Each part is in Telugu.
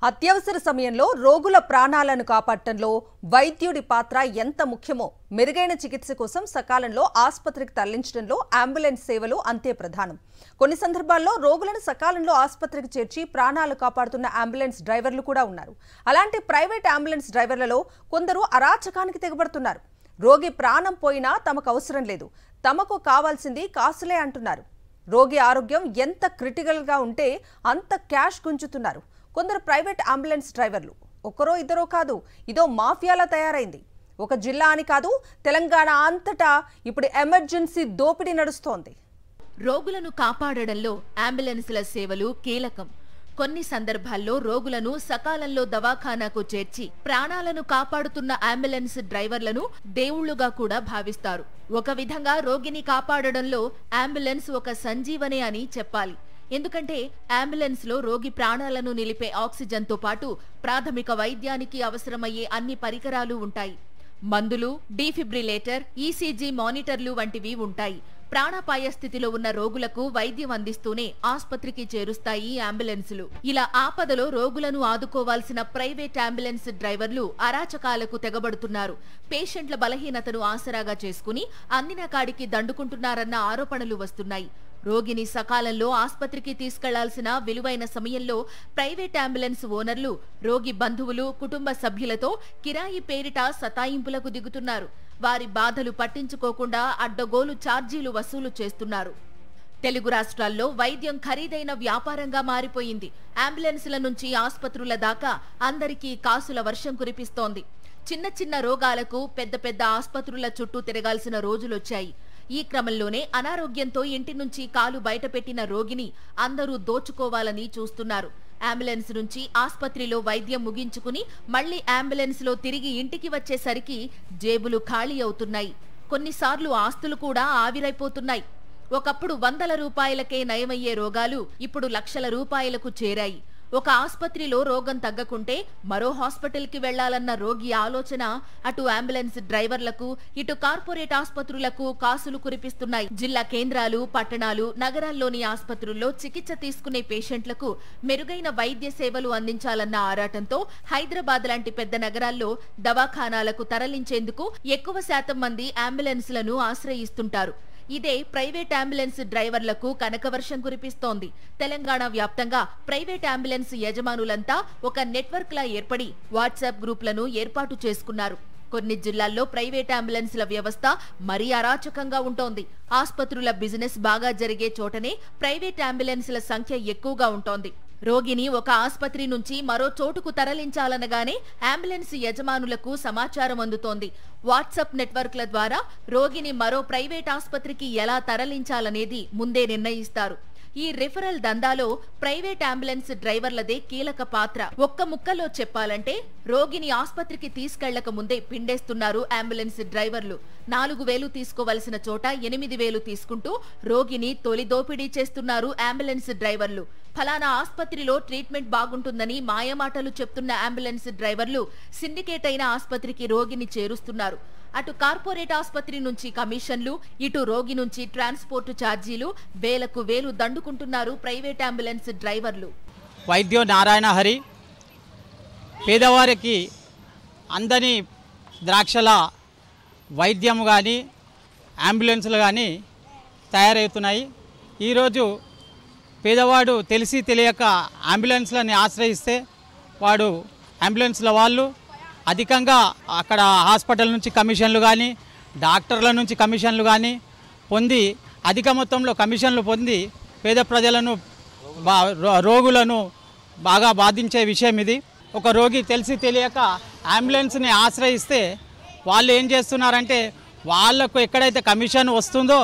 అత్యవసర సమయంలో రోగుల ప్రాణాలను కాపాడటంలో వైద్యుడి పాత్ర ఎంత ముఖ్యమో మెరుగైన చికిత్స కోసం సకాలంలో ఆసుపత్రికి తరలించడంలో అంబులెన్స్ సేవలు అంతే ప్రధానం. కొన్ని సందర్భాల్లో రోగులను సకాలంలో ఆసుపత్రికి చేర్చి ప్రాణాలు కాపాడుతున్న అంబులెన్స్ డ్రైవర్లు కూడా ఉన్నారు. అలాంటి ప్రైవేట్ అంబులెన్స్ డ్రైవర్లలో కొందరు అరాచకానికి తెగబడుతున్నారు. రోగి ప్రాణం పోయినా తమకు అవసరం లేదు, తమకు కావాల్సింది కాసులే అంటున్నారు. రోగి ఆరోగ్యం ఎంత క్రిటికల్గా ఉంటే అంత క్యాష్ గుంజుతున్నారు. కొందరు ప్రైవేట్ అంబులెన్స్ డ్రైవర్లు ఒకరో ఇద్దరో కాదు, ఇదో మాఫియాలా తయారైంది. ఒక జిల్లా అని కాదు, తెలంగాణ అంతటా ఇప్పుడు ఎమర్జెన్సీ దోపిడీ నడుస్తోంది. రోగులను కాపాడడంలో అంబులెన్స్ల సేవలు కీలకం. కొన్ని సందర్భాల్లో రోగులను సకాలంలో దవాఖానాకు చేర్చి ప్రాణాలను కాపాడుతున్న అంబులెన్స్ డ్రైవర్లను దేవుళ్లుగా కూడా భావిస్తారు. ఒక విధంగా రోగిని కాపాడడంలో అంబులెన్స్ ఒక సంజీవనే అని చెప్పాలి. ఎందుకంటే అంబులెన్స్ లో రోగి ప్రాణాలను నిలిపే ఆక్సిజన్తో పాటు ప్రాథమిక వైద్యానికి అవసరమయ్యే అన్ని పరికరాలు ఉంటాయి. మందులు, డీఫిబ్రిలేటర్, ఈసీజీ మానిటర్లు వంటివి ఉంటాయి. ప్రాణాపాయ స్థితిలో ఉన్న రోగులకు వైద్యం అందిస్తూనే ఆసుపత్రికి చేరుస్తాయి అంబులెన్సులు. ఇలా ఆపదలో రోగులను ఆదుకోవాల్సిన ప్రైవేట్ అంబులెన్స్ డ్రైవర్లు అరాచకాలకు తెగబడుతున్నారు. పేషెంట్ల బలహీనతను ఆసరాగా చేసుకుని అందిన కాడికి దండుకుంటున్నారన్న ఆరోపణలు వస్తున్నాయి. రోగిని సకాలంలో ఆసుపత్రికి తీసుకెళ్లాల్సిన విలువైన సమయంలో ప్రైవేట్ అంబులెన్స్ ఓనర్లు రోగి బంధువులు, కుటుంబ సభ్యులతో కిరాయి పేరిట సతాయింపులకు దిగుతున్నారు. వారి బాధలు పట్టించుకోకుండా అడ్డగోలు ఛార్జీలు వసూలు చేస్తున్నారు. తెలుగు రాష్ట్రాల్లో వైద్యం ఖరీదైన వ్యాపారంగా మారిపోయింది. అంబులెన్స్ల నుంచి ఆసుపత్రుల దాకా అందరికీ కాసుల వర్షం కురిపిస్తోంది. చిన్న చిన్న రోగాలకు పెద్ద పెద్ద ఆసుపత్రుల చుట్టూ తిరగాల్సిన రోజులొచ్చాయి. ఈ క్రమంలోనే అనారోగ్యంతో ఇంటి నుంచి కాలు బయటపెట్టిన రోగిని అందరూ దోచుకోవాలని చూస్తున్నారు. అంబులెన్స్ నుంచి ఆసుపత్రిలో వైద్యం ముగించుకుని మళ్లీ అంబులెన్స్ లో తిరిగి ఇంటికి వచ్చేసరికి జేబులు ఖాళీ అవుతున్నాయి. కొన్నిసార్లు ఆస్తులు కూడా ఆవిరైపోతున్నాయి. ఒకప్పుడు 100ల రూపాయలకే నయమయ్యే రోగాలు ఇప్పుడు లక్షల రూపాయలకు చేరాయి. ఒక ఆసుపత్రిలో రోగం తగ్గకుంటే మరో హాస్పిటల్ కి వెళ్లాలన్న రోగి ఆలోచన అటు అంబులెన్స్ డ్రైవర్లకు, ఇటు కార్పొరేట్ ఆసుపత్రులకు కాసులు కురిపిస్తున్నాయి. జిల్లా కేంద్రాలు, పట్టణాలు, నగరాల్లోని ఆసుపత్రుల్లో చికిత్స తీసుకునే పేషెంట్లకు మెరుగైన వైద్య సేవలు అందించాలన్న ఆరాటంతో హైదరాబాద్ లాంటి పెద్ద నగరాల్లో దవాఖానాలకు తరలించేందుకు ఎక్కువ శాతం మంది అంబులెన్స్లను ఆశ్రయిస్తుంటారు. ఇదే ప్రైవేట్ అంబులెన్స్ డ్రైవర్లకు కనకవర్షం కురిపిస్తోంది. తెలంగాణ వ్యాప్తంగా ప్రైవేట్ అంబులెన్స్ యజమానులంతా ఒక నెట్వర్క్ లా ఏర్పడి వాట్సాప్ గ్రూపులను ఏర్పాటు చేసుకున్నారు. కొన్ని జిల్లాల్లో ప్రైవేట్ అంబులెన్స్ల వ్యవస్థ మరీ అరాచకంగా ఉంటోంది. ఆసుపత్రుల బిజినెస్ బాగా జరిగే చోటనే ప్రైవేట్ అంబులెన్స్ల సంఖ్య ఎక్కువగా ఉంటోంది. రోగిని ఒక ఆసుపత్రి నుంచి మరో చోటుకు తరలించాలనగానే అంబులెన్స్ యజమానులకు సమాచారం అందుతోంది. వాట్సాప్ నెట్వర్క్ల ద్వారా రోగిని మరో ప్రైవేట్ ఆసుపత్రికి ఎలా తరలించాలనేది ముందే నిర్ణయిస్తారు. ఈ రిఫరల్ దందాలో ప్రైవేట్ అంబులెన్స్ డ్రైవర్లదే కీలక పాత్ర. ఒక్క ముక్కలో చెప్పాలంటే రోగిని ఆసుపత్రికి తీసుకెళ్లక ముందే పిండేస్తున్నారు అంబులెన్స్ డ్రైవర్లు. 4,000 తీసుకోవలసిన చోట 8,000 తీసుకుంటూ రోగిని తొలి దోపిడీ చేస్తున్నారు అంబులెన్స్ డ్రైవర్లు. ఫలానా ఆసుపత్రిలో ట్రీట్మెంట్ బాగుంటుందని మాయమాటలు చెప్తున్న అంబులెన్స్ డ్రైవర్లు సిండికేట్ అయిన ఆసుపత్రికి రోగిని చేరుస్తున్నారు. అటు కార్పొరేట్ ఆసుపత్రి నుంచి కమిషన్లు, ఇటు రోగి నుంచి ట్రాన్స్పోర్ట్ ఛార్జీలు వేలకు వేలు దండుకుంటున్నారు ప్రైవేట్ అంబులెన్స్ డ్రైవర్లు. వైద్యో నారాయణ హరి. పేదవారికి అందని ద్రాక్షల వైద్యము కానీ అంబులెన్స్లు కానీ తయారవుతున్నాయి. ఈరోజు పేదవాడు తెలిసి తెలియక అంబులెన్స్లని ఆశ్రయిస్తే వాడు అంబులెన్స్ల వాళ్ళు అధికంగా అక్కడ హాస్పిటల్ నుంచి కమిషన్లు కానీ డాక్టర్ల నుంచి కమిషన్లు కానీ పొంది అధిక మొత్తంలో కమిషన్లు పొంది పేద ప్రజలను రోగులను బాగా బాధించే విషయం ఇది. ఒక రోగి తెలిసి తెలియక అంబులెన్స్ని ఆశ్రయిస్తే వాళ్ళు ఏం చేస్తున్నారంటే వాళ్లకు ఎక్కడైతే కమిషన్ వస్తుందో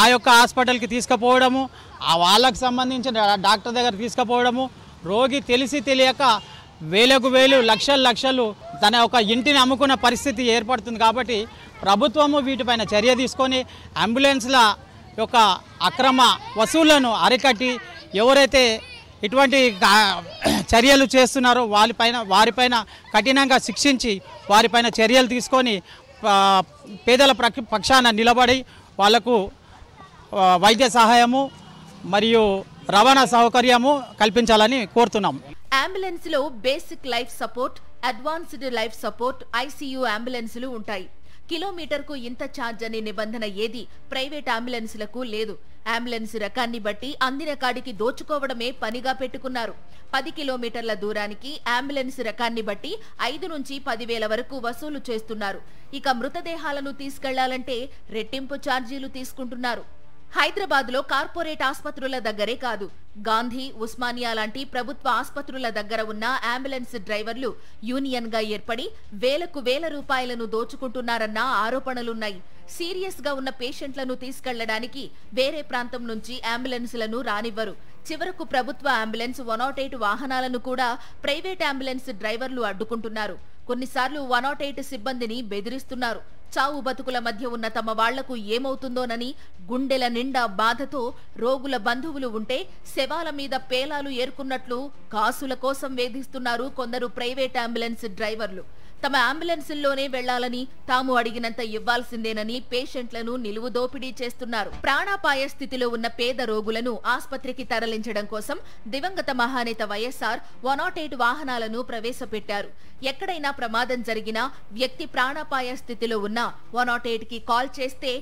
ఆ యొక్క హాస్పిటల్కి తీసుకుపోవడము, ఆ వాళ్ళకు సంబంధించిన డాక్టర్ దగ్గర తీసుకుపోవడము, రోగి తెలిసి తెలియక వేలకు వేలు, లక్షలు లక్షలు తన ఒక ఇంటిని అమ్ముకున్న పరిస్థితి ఏర్పడుతుంది. కాబట్టి ప్రభుత్వము వీటిపైన చర్య తీసుకొని అంబులెన్స్ల యొక్క అక్రమ వసూళ్లను అరికట్టి ఎవరైతే ఇటువంటి చర్యలు చేస్తున్నారో వారిపైన కఠినంగా శిక్షించి వారిపైన చర్యలు తీసుకొని పేదల పక్షాన నిలబడి వాళ్లకు వైద్య సహాయము మరియు రవాణా సౌకర్యము కల్పించాలని కోరుతున్నాం. అంబులెన్స్ లో basic life support, advanced life support, ICU ambulances ఉంటాయి. కిలోమీటర్కు ఇంత ఛార్జ్ అనే నిబంధన ఏది ప్రైవేట్ అంబులెన్సులకు లేదు. అంబులెన్స్ రకాన్ని బట్టి అందిన కాడికి దోచుకోవడమే పనిగా పెట్టుకున్నారు. 10 కిలోమీటర్ల దూరానికి అంబులెన్స్ రకాన్ని బట్టి 5 నుంచి 10,000 వరకు వసూలు చేస్తున్నారు. ఇక మృతదేహాలను తీసుకెళ్లాలంటే రెట్టింపు ఛార్జీలు తీసుకుంటున్నారు. హైదరాబాద్ లో కార్పొరేట్ ఆసుపత్రుల దగ్గరే కాదు, గాంధీ, ఉస్మానియా లాంటి ప్రభుత్వ ఆసుపత్రుల దగ్గర ఉన్న అంబులెన్స్ డ్రైవర్లు యూనియన్ గా ఏర్పడి వేల రూపాయలను దోచుకుంటున్నారన్న ఆరోపణలున్నాయి. సీరియస్ గా ఉన్న పేషెంట్లను తీసుకెళ్లడానికి వేరే ప్రాంతం నుంచి అంబులెన్స్లను రానివ్వరు. చివరకు ప్రభుత్వ అంబులెన్స్ 108 వాహనాలను కూడా ప్రైవేట్ అంబులెన్స్ డ్రైవర్లు అడ్డుకుంటున్నారు. కొన్నిసార్లు 108 సిబ్బందిని బెదిరిస్తున్నారు. చావు బతుకుల మధ్య ఉన్న తమ వాళ్లకు ఏమవుతుందోనని గుండెల నిండా బాధతో రోగుల బంధువులు ఉంటే శవాల మీద పేలాలు ఏరుకున్నట్లు కాసుల కోసం వేధిస్తున్నారు కొందరు ప్రైవేట్ అంబులెన్స్ డ్రైవర్లు. తమ అంబులెన్సుల్లోనే వెళ్లాలని, తాము అడిగినంత ఇవ్వాల్సిందేనని పేషెంట్లను నిలువు దోపిడీ చేస్తున్నారు. ప్రాణాపాయ స్థితిలో ఉన్న పేద రోగులను ఆస్పత్రికి తరలించడం కోసం దివంగత మహానేత వైఎస్ఆర్ 108 వాహనాలను ప్రవేశపెట్టారు. ఎక్కడైనా ప్రమాదం జరిగినా, వ్యక్తి ప్రాణాపాయ స్థితిలో ఉన్నా 108కి కాల్ చేస్తే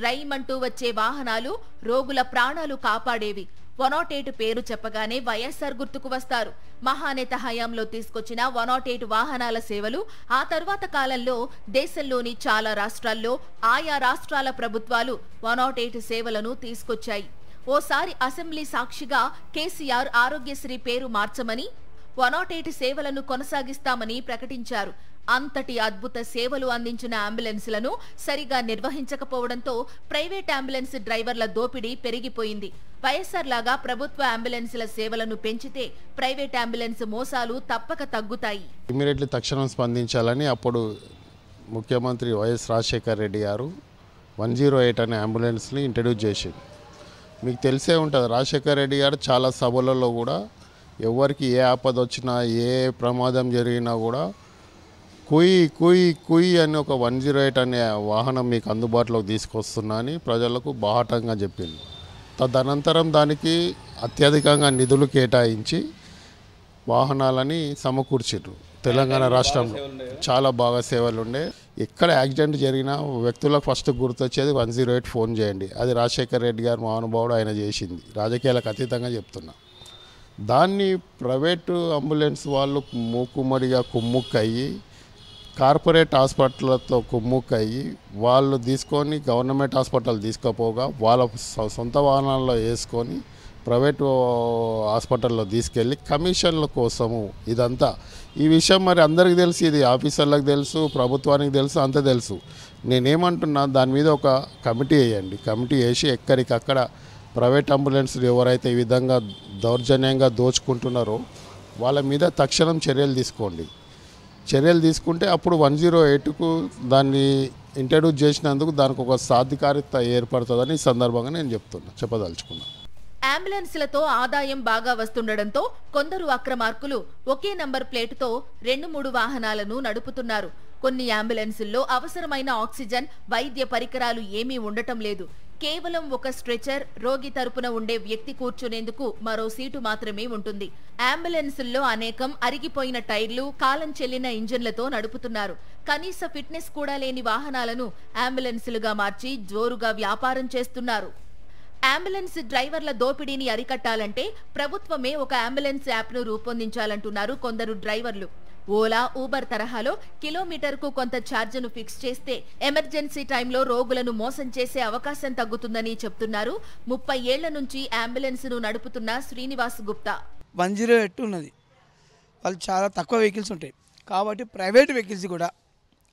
రైమంటూ వచ్చే వాహనాలు రోగుల ప్రాణాలు కాపాడేవి. 108 పేరు చెప్పగానే వైఎస్ఆర్ గుర్తుకు వస్తారు. మహానేత హయాంలో తీసుకొచ్చిన 108 వాహనాల సేవలు ఆ తర్వాత కాలంలో దేశంలోని చాలా రాష్ట్రాల్లో ఆయా రాష్ట్రాల ప్రభుత్వాలు 108 సేవలను తీసుకొచ్చాయి. ఓసారి అసెంబ్లీ సాక్షిగా కేసీఆర్ ఆరోగ్యశ్రీ పేరు మార్చమని, 108 సేవలను కొనసాగిస్తామని ప్రకటించారు. అంతటి అద్భుత సేవలు అందించిన అంబులెన్స్లను సరిగా నిర్వహించకపోవడంతో ప్రైవేట్ అంబులెన్స్ డ్రైవర్ల దోపిడీ పెరిగిపోయింది. వైఎస్ఆర్ లాగా ప్రభుత్వ అంబులెన్స్ల సేవలను పెంచితే ప్రైవేట్ అంబులెన్స్ మోసాలు తప్పక తగ్గుతాయి. ఇమ్మీడియట్లీ తక్షణం స్పందించాలని అప్పుడు ముఖ్యమంత్రి వైఎస్ రాజశేఖర్ రెడ్డి గారు 108 అనే అంబులెన్స్ని ఇంట్రడ్యూస్ చేసింది. మీకు తెలిసే ఉంటుంది, రాజశేఖర్ రెడ్డి గారు చాలా సభలలో కూడా ఎవరికి ఏ ఆపద వచ్చినా, ఏ ప్రమాదం జరిగినా కూడా కుయ్ అని ఒక 108 అనే వాహనం మీకు అందుబాటులోకి తీసుకొస్తున్నా అని ప్రజలకు బాహటంగా చెప్పింది. తదనంతరం దానికి అత్యధికంగా నిధులు కేటాయించి వాహనాలని సమకూర్చారు. తెలంగాణ రాష్ట్రంలో చాలా బాగా సేవలు ఉండే. ఎక్కడ యాక్సిడెంట్ జరిగినా వ్యక్తులకు ఫస్ట్ గుర్తొచ్చేది 108 ఫోన్ చేయండి. అది రాజశేఖర్ రెడ్డి గారు మహానుభావుడు ఆయన చేసింది. రాజకీయాలకు అతీతంగా చెప్తున్నా. దాన్ని ప్రైవేటు అంబులెన్స్ వాళ్ళు మూకుమ్మడిగా కుమ్ముక్కయ్యి కార్పొరేట్ హాస్పిటళ్లతో కుమ్ముక్కయ్యి వాళ్ళు తీసుకొని గవర్నమెంట్ హాస్పిటల్ తీసుకుపోగా వాళ్ళ సొంత వాహనాల్లో వేసుకొని ప్రైవేటు హాస్పిటల్లో తీసుకెళ్ళి కమిషన్ల కోసము ఇదంతా. ఈ విషయం మరి అందరికీ తెలుసు, ఇది ఆఫీసర్లకు తెలుసు, ప్రభుత్వానికి తెలుసు, అంత తెలుసు. నేనేమంటున్నా, దాని మీద ఒక కమిటీ వేయండి. కమిటీ వేసి ఎక్కడికక్కడ ప్రైవేట్ అంబులెన్స్లు ఎవరైతే ఈ విధంగా దౌర్జన్యంగా దోచుకుంటున్నారో వాళ్ళ మీద తక్షణం చర్యలు తీసుకోండి. చర్యలు తీసుకుంటే అప్పుడు 108కు దాన్ని ఇంట్రడ్యూస్ చేసినందుకు దానికి ఒక సాధికారిత ఏర్పడుతుందని ఈ సందర్భంగా నేను చెప్పదలుచుకున్నాను. అంబులెన్స్లతో ఆదాయం బాగా వస్తుండటంతో కొందరు అక్రమార్కులు ఒకే నంబర్ ప్లేటుతో 2-3 వాహనాలను నడుపుతున్నారు. కొన్ని అంబులెన్సుల్లో అవసరమైన ఆక్సిజన్, వైద్య పరికరాలు ఏమీ ఉండటం లేదు. కేవలం ఒక స్ట్రెచర్, రోగి తరపున ఉండే వ్యక్తి కూర్చునేందుకు మరో సీటు మాత్రమే ఉంటుంది. అంబులెన్సుల్లో అనేకం అరిగిపోయిన టైర్లు, కాలం చెల్లిన ఇంజన్లతో నడుపుతున్నారు. కనీస ఫిట్నెస్ కూడా లేని వాహనాలను అంబులెన్సులుగా మార్చి జోరుగా వ్యాపారం చేస్తున్నారు. అంబులెన్స్ డ్రైవర్ల దోపిడీని అరికట్టాలంటే ప్రభుత్వమే ఒక అంబులెన్స్ యాప్ను రూపొందించాలంటున్నారు కొందరు డ్రైవర్లు. ఓలా, ఊబర్ తరహాలో కిలోమీటర్కు కొంత ఛార్జీను ఫిక్స్ చేస్తే ఎమర్జెన్సీ టైంలో రోగులను మోసం చేసే అవకాశం తగ్గుతుందని చెప్తున్నారు 30 ఏళ్ల నుంచి అంబులెన్స్ను నడుపుతున్న శ్రీనివాస్ గుప్తా. 108 ఉన్నది, వాళ్ళు చాలా తక్కువ వెహికల్స్ ఉంటాయి కాబట్టి ప్రైవేట్ వెహికల్స్ కూడా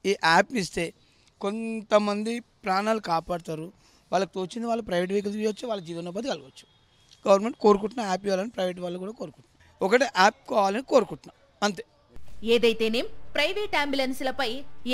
ఈ యాప్ని ఇస్తే కొంతమంది ప్రాణాలు కాపాడతారు. వాళ్ళకి తోచింది వాళ్ళు ప్రైవేట్ వెహికల్స్ ఇవ్వచ్చు, వాళ్ళ జీవనోపాధి కలగవచ్చు. గవర్నమెంట్ కోరుకుంటున్న యాప్ ఇవ్వాలని ప్రైవేట్ వాళ్ళు కూడా కోరుకుంటున్నారు. ఒకటే యాప్ కావాలని కోరుకుంటున్నాం, అంతే. ఏదైతేనేం ప్రైవేట్ అంబులెన్స్లపై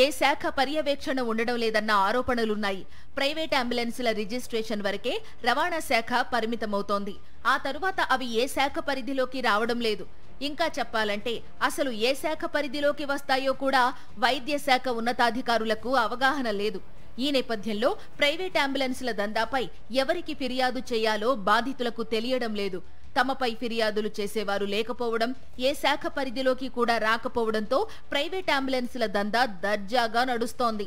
ఏ శాఖ పర్యవేక్షణ ఉండడం లేదన్న ఆరోపణలున్నాయి. ప్రైవేట్ అంబులెన్స్ల రిజిస్ట్రేషన్ వరకే రవాణా శాఖ పరిమితమవుతోంది. ఆ తరువాత అవి ఏ శాఖ పరిధిలోకి రావడం లేదు. ఇంకా చెప్పాలంటే అసలు ఏ శాఖ పరిధిలోకి వస్తాయో కూడా వైద్య శాఖ ఉన్నతాధికారులకు అవగాహన లేదు. ఈ నేపథ్యంలో ప్రైవేట్ అంబులెన్స్ల దందాపై ఎవరికి ఫిర్యాదు చేయాలో బాధితులకు తెలియడం లేదు. తమపై ఫిర్యాదులు చేసేవారు లేకపోవడం, ఏ శాఖ పరిధిలోకి కూడా రాకపోవడంతో ప్రైవేట్ అంబులెన్సుల దందా దర్జాగా నడుస్తోంది.